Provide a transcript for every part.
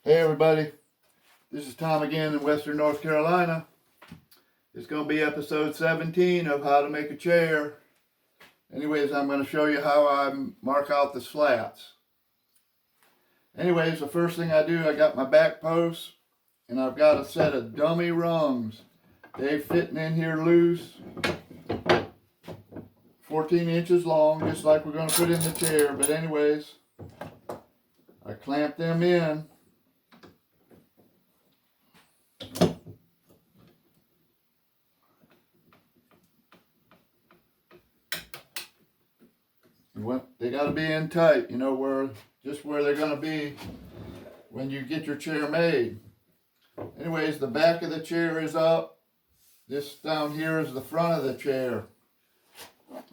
Hey everybody, this is Tom again in Western North Carolina. It's going to be episode 17 of how to make a chair. Anyways, I'm going to show you how I mark out the slats. Anyways, the first thing I do, I got my back posts and I've got a set of dummy rungs. They're fitting in here loose, 14 inches long, just like we're going to put in the chair. But anyways, I clamp them in. They got to be in tight, you know, where they're going to be when you get your chair made. Anyways, the back of the chair is up. This down here is the front of the chair.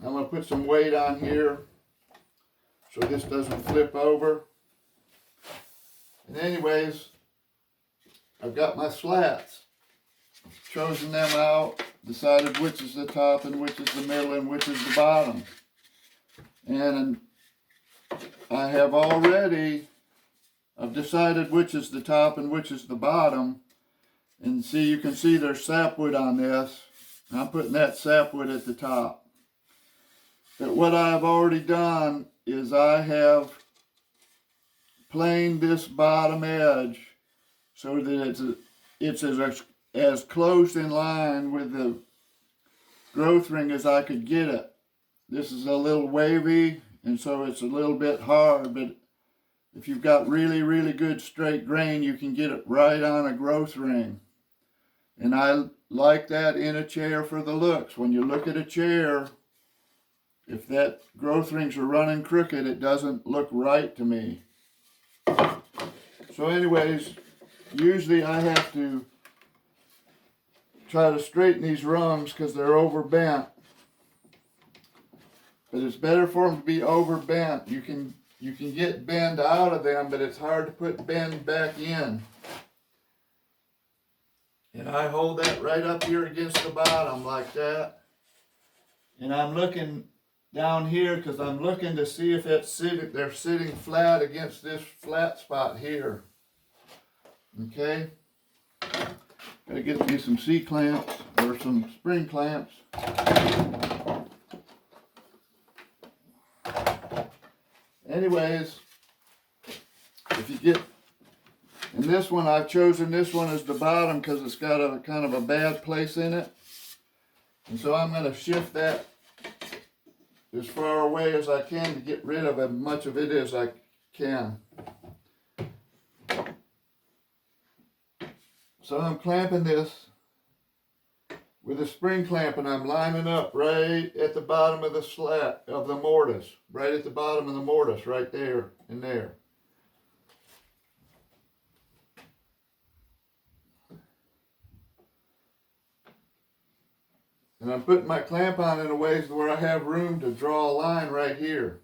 I'm going to put some weight on here so this doesn't flip over. And anyways, I've got my slats. Chosen them out, decided which is the top and which is the middle and which is the bottom. And I've decided which is the top and which is the bottom. And see, you can see there's sapwood on this. I'm putting that sapwood at the top. But what I've already done is I have planed this bottom edge so that it's as close in line with the growth ring as I could get it. This is a little wavy, and so it's a little bit hard, but if you've got really, really good straight grain, you can get it right on a growth ring. And I like that in a chair for the looks. When you look at a chair, if that growth rings are running crooked, it doesn't look right to me. So anyways, usually I have to try to straighten these rungs because they're overbent. But it's better for them to be overbent. You can get bend out of them, but it's hard to put bend back in. And I hold that right up here against the bottom like that. And I'm looking down here because I'm looking to see if they're sitting flat against this flat spot here. Okay? Gotta get me some C-clamps or some spring clamps. Anyways, if you get, and this one, I've chosen this one as the bottom because it's got a kind of a bad place in it. And so I'm going to shift that as far away as I can to get rid of as much of it as I can. So I'm clamping this with a spring clamp, and I'm lining up right at the bottom of the slat of the mortise, right at the bottom of the mortise, right there and there. And I'm putting my clamp on in a way where I have room to draw a line right here.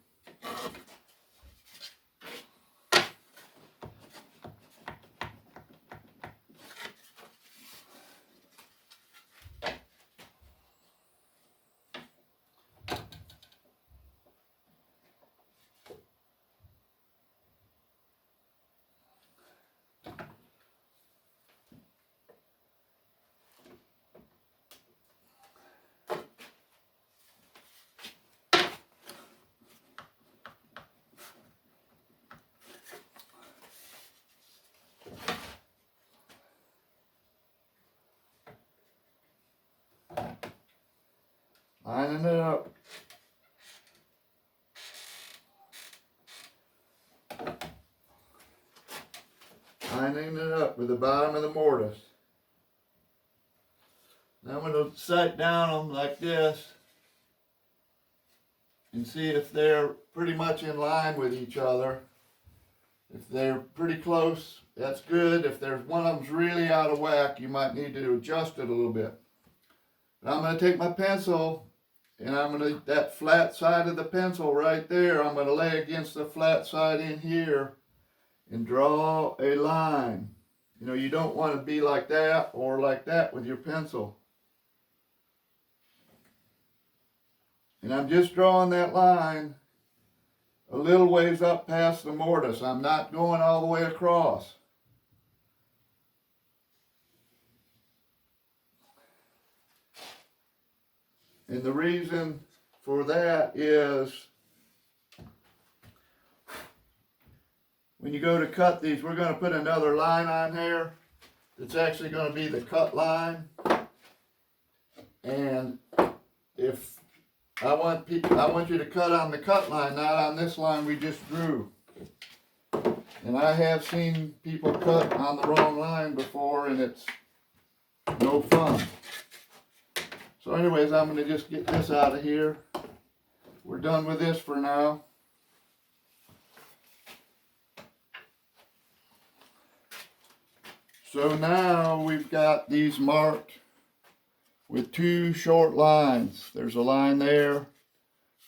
Lining it up. Lining it up with the bottom of the mortise. Now I'm going to sight down them like this and see if they're pretty much in line with each other. If they're pretty close, that's good. If there's one of them's really out of whack, you might need to adjust it a little bit. But I'm going to take my pencil and I'm going to, that flat side of the pencil right there, I'm going to lay against the flat side in here and draw a line. You know, you don't want to be like that or like that with your pencil. And I'm just drawing that line a little ways up past the mortise. I'm not going all the way across. And the reason for that is when you go to cut these, we're going to put another line on here. It's actually going to be the cut line. And if I want you to cut on the cut line, not on this line we just drew. And I have seen people cut on the wrong line before, and it's no fun. So anyways, I'm going to just get this out of here. We're done with this for now. So now we've got these marked with two short lines. There's a line there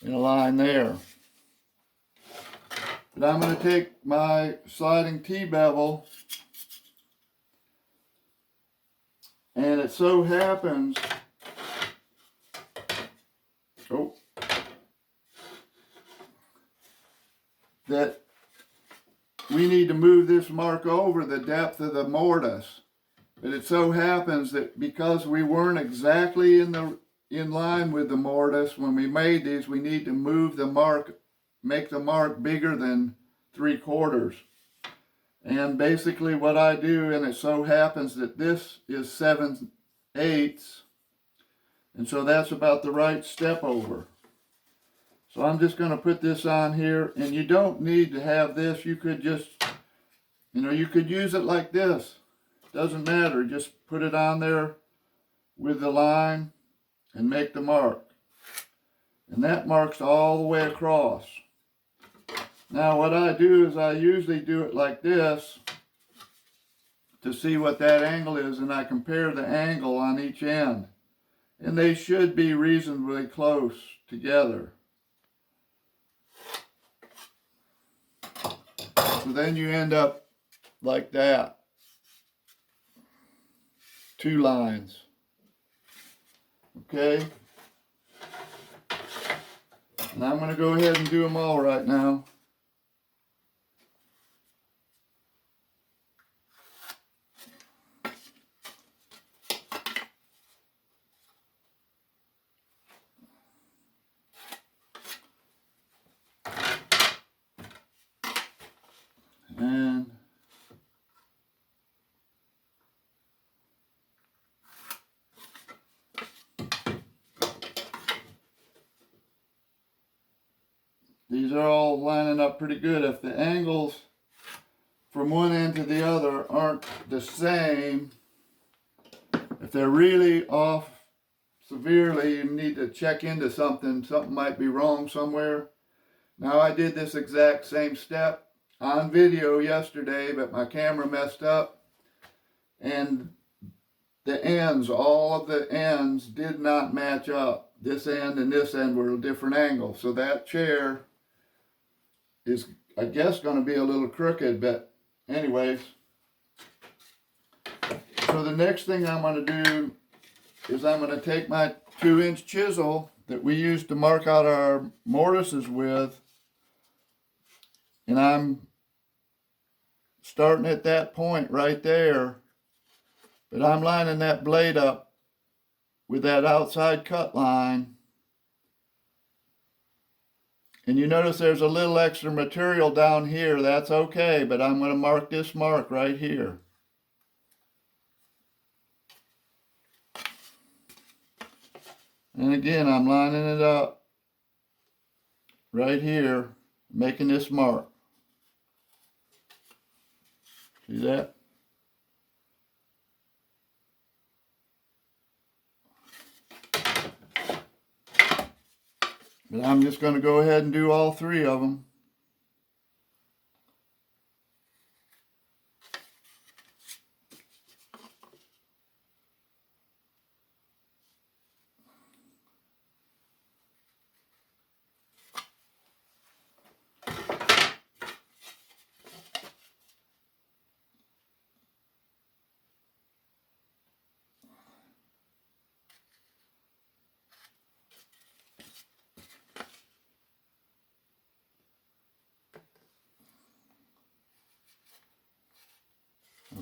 and a line there. But I'm going to take my sliding T-bevel, and it so happens, that we need to move this mark over the depth of the mortise. But it so happens that because we weren't exactly in line with the mortise when we made these, we need to move the mark, make the mark bigger than 3/4. And basically what I do, and it so happens that this is 7/8, and so that's about the right step over. So I'm just going to put this on here, and you don't need to have this. You could just, you could use it like this. Doesn't matter, just put it on there with the line and make the mark. And that marks all the way across. Now what I do is I usually do it like this to see what that angle is, and I compare the angle on each end. And they should be reasonably close together. So then you end up like that. Two lines. Okay? And I'm going to go ahead and do them all right now. And these are all lining up pretty good. If the angles from one end to the other aren't the same, if they're really off severely, you need to check into something. Something might be wrong somewhere. Now I did this exact same step on video yesterday, but my camera messed up, and the ends, all of the ends did not match up. This end and this end were a different angle. So that chair is, I guess, going to be a little crooked, but anyways. So the next thing I'm going to do is I'm going to take my 2-inch chisel that we used to mark out our mortises with, and I'm starting at that point right there, but I'm lining that blade up with that outside cut line. And you notice there's a little extra material down here. That's okay, but I'm going to mark this mark right here. And again, I'm lining it up right here, making this mark. See that? But I'm just going to go ahead and do all 3 of them.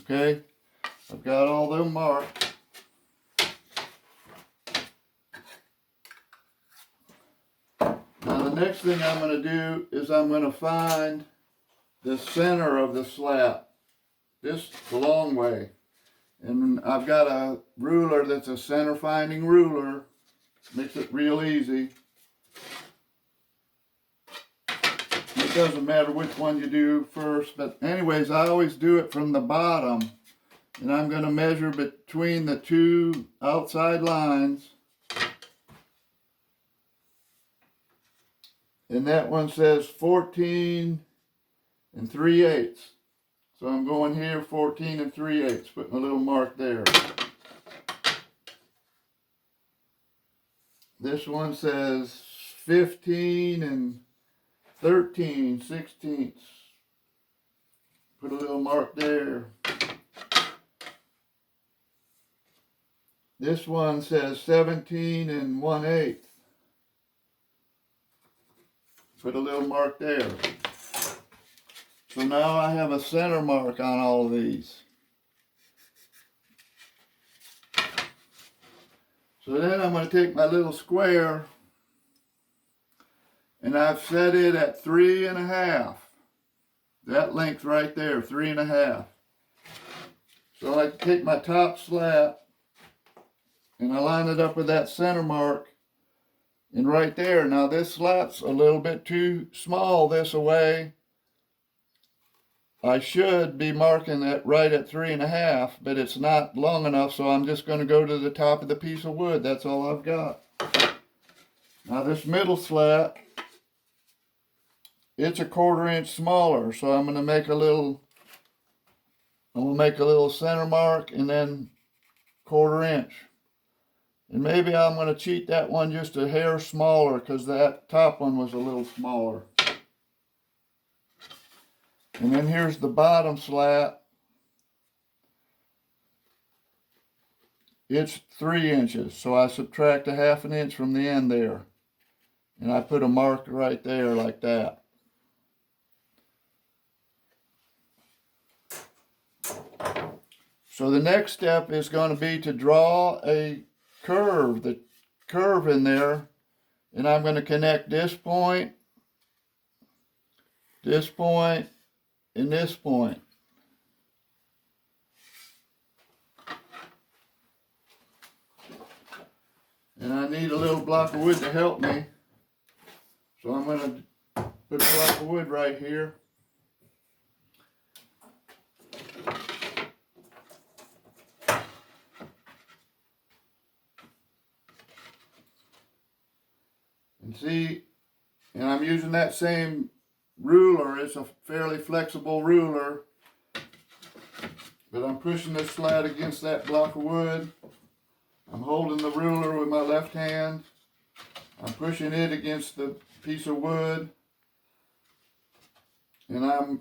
Okay, I've got all them marked. next thing I'm going to do is I'm going to find the center of the slat, this the long way. And I've got a ruler that's a center finding ruler. Makes it real easy. It doesn't matter which one you do first, but anyways, I always do it from the bottom. And I'm going to measure between the two outside lines. And that one says 14 3/8. So I'm going here 14 3/8, putting a little mark there. This one says 15 13/16. Put a little mark there. This one says 17 1/8. Put a little mark there. So now I have a center mark on all of these. So then I'm going to take my little square and I've set it at 3 1/2. That length right there, 3 1/2. So I take my top slat and I line it up with that center mark. And right there, now this slat's a little bit too small this away. I should be marking it right at 3 1/2, but it's not long enough, so I'm just going to go to the top of the piece of wood. That's all I've got. Now this middle slat, it's a 1/4 inch smaller, so I'm going to make a little center mark and then 1/4 inch. And maybe I'm going to cheat that one just a hair smaller because that top one was a little smaller. And then here's the bottom slat. It's 3 inches, so I subtract a 1/2 inch from the end there. And I put a mark right there like that. So the next step is going to be to draw a curve, the curve in there. And I'm going to connect this point, and this point. And I need a little block of wood to help me. So I'm going to put a block of wood right here. And see, and I'm using that same ruler. It's a fairly flexible ruler, but I'm pushing this slat against that block of wood. I'm holding the ruler with my left hand. I'm pushing it against the piece of wood, and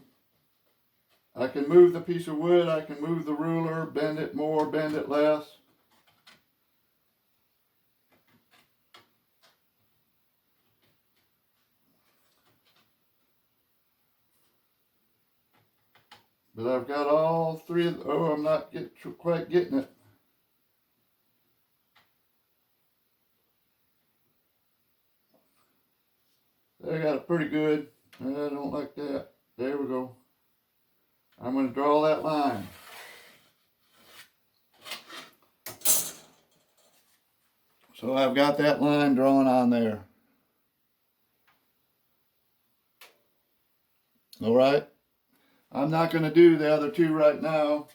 I can move the piece of wood, I can move the ruler, bend it more, bend it less. But I've got all three of the, I'm not quite getting it. I got it pretty good. I don't like that. There we go. I'm going to draw that line. So I've got that line drawn on there. All right. I'm not going to do the other two right now,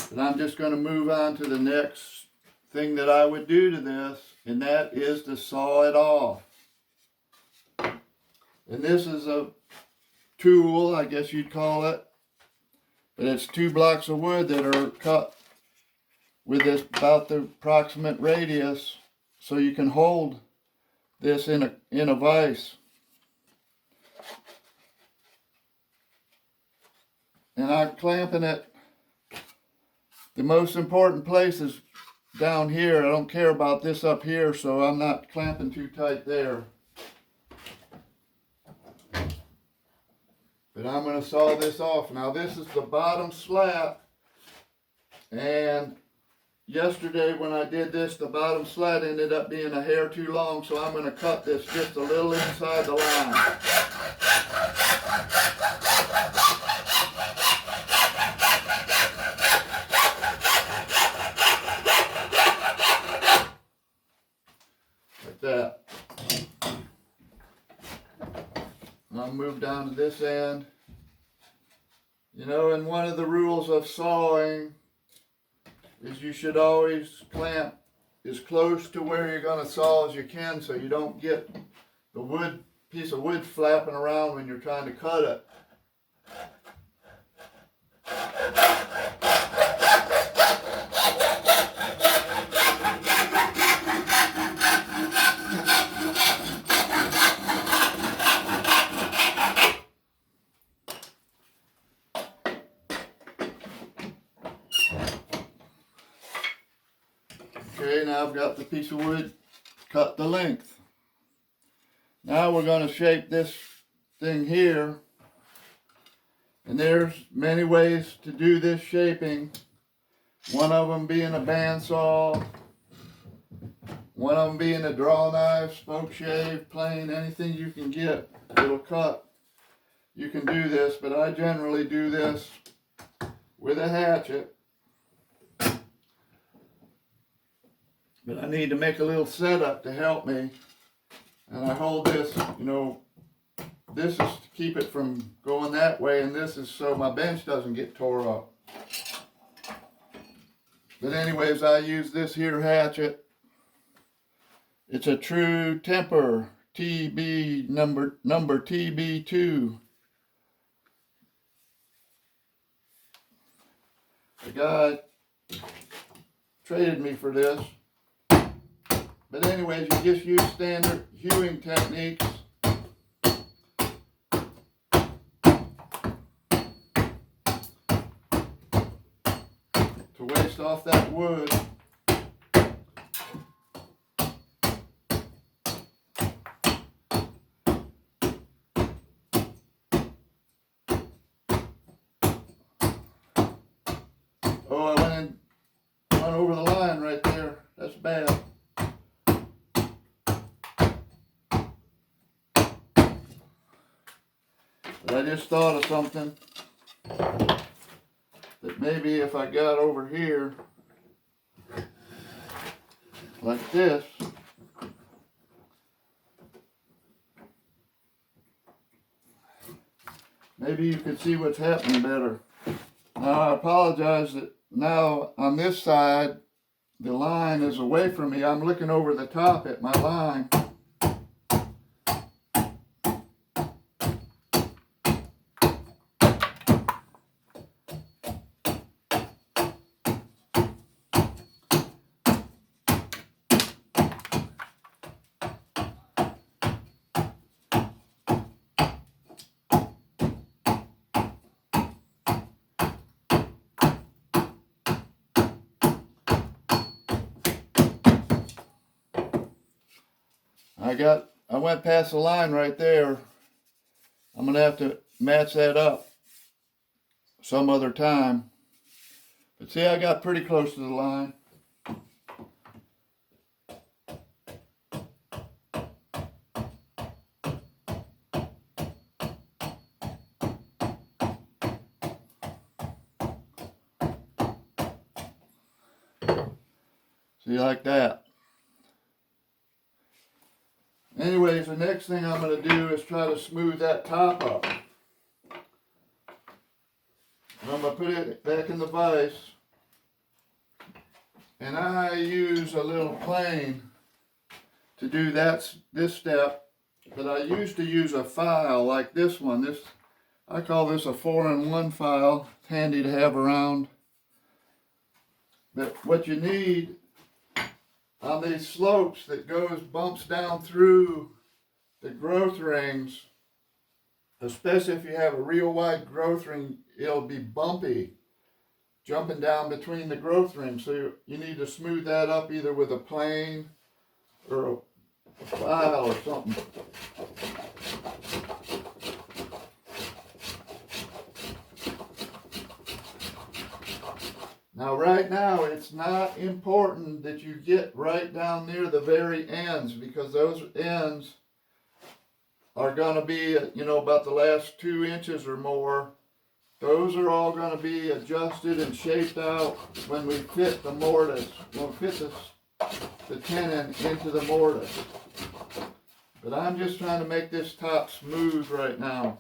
but I'm just going to move on to the next thing that I would do to this, and that is to saw it off. And this is a tool, I guess you'd call it, but it's 2 blocks of wood that are cut with this about the approximate radius, so you can hold this in a vise. And I'm clamping it. The most important place is down here. I don't care about this up here, so I'm not clamping too tight there. But I'm going to saw this off. Now this is the bottom slat, and yesterday when I did this, the bottom slat ended up being a hair too long, so I'm going to cut this just a little inside the line. Like that. I'll move down to this end. You know, and one of the rules of sawing is you should always clamp as close to where you're going to saw as you can, so you don't get the piece of wood flapping around when you're trying to cut it. Okay, now I've got the piece of wood cut the length. Now we're going to shape this thing here. And there's many ways to do this shaping. One of them being a bandsaw. One of them being a draw knife, spoke shave, plane, anything you can get. It'll cut. You can do this, but I generally do this with a hatchet. But I need to make a little setup to help me. And I hold this, you know, this is to keep it from going that way, and this is so my bench doesn't get tore up. But anyways, I use this here hatchet. It's a true temper TB number TB2. The guy traded me for this. But anyways, you just use standard hewing techniques. To waste off that wood. Oh, I went over the line right there. That's bad. But I just thought of something that maybe if I got over here like this, maybe you could see what's happening better. Now I apologize that now on this side the line is away from me. I'm looking over the top at my line. I went past the line right there. I'm going to have to match that up some other time. But see, I got pretty close to the line. See, like that. Anyways, the next thing I'm going to do is try to smooth that top up. I'm going to put it back in the vise. And I use a little plane to do this step. But I used to use a file like this one. I call this a 4-in-1 file. It's handy to have around. But what you need on these slopes that bumps down through the growth rings, especially if you have a real wide growth ring, it'll be bumpy jumping down between the growth rings. So you need to smooth that up either with a plane or a file or something. Now right now it's not important that you get right down near the very ends, because those ends are going to be, you know, about the last 2 inches or more. Those are all going to be adjusted and shaped out when we fit the mortise, when we fit the tenon into the mortise. But I'm just trying to make this top smooth right now.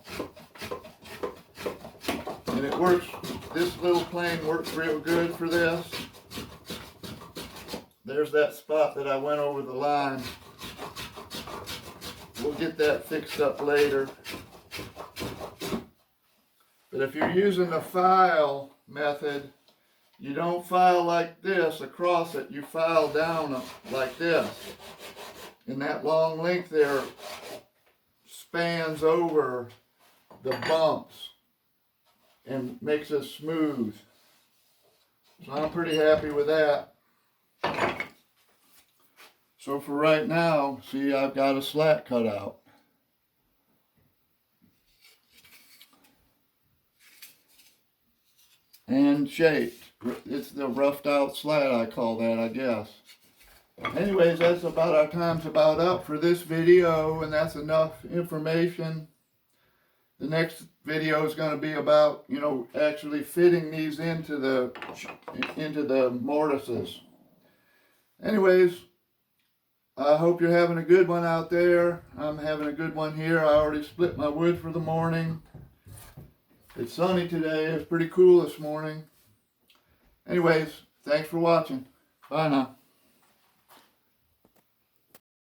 And it works, this little plane works real good for this. There's that spot that I went over the line. We'll get that fixed up later. But if you're using the file method, you don't file like this across it, you file down like this. And that long length there spans over the bumps and makes it smooth. So I'm pretty happy with that. So for right now, see, I've got a slat cut out. And shaped. It's the roughed out slat, I call that, I guess. Anyways, that's about our time's about up for this video, and that's enough information. The next video is going to be about, you know, actually fitting these into the mortises. Anyways, I hope you're having a good one out there. I'm having a good one here. I already split my wood for the morning. It's sunny today. It's pretty cool this morning. Anyways, thanks for watching. Bye now.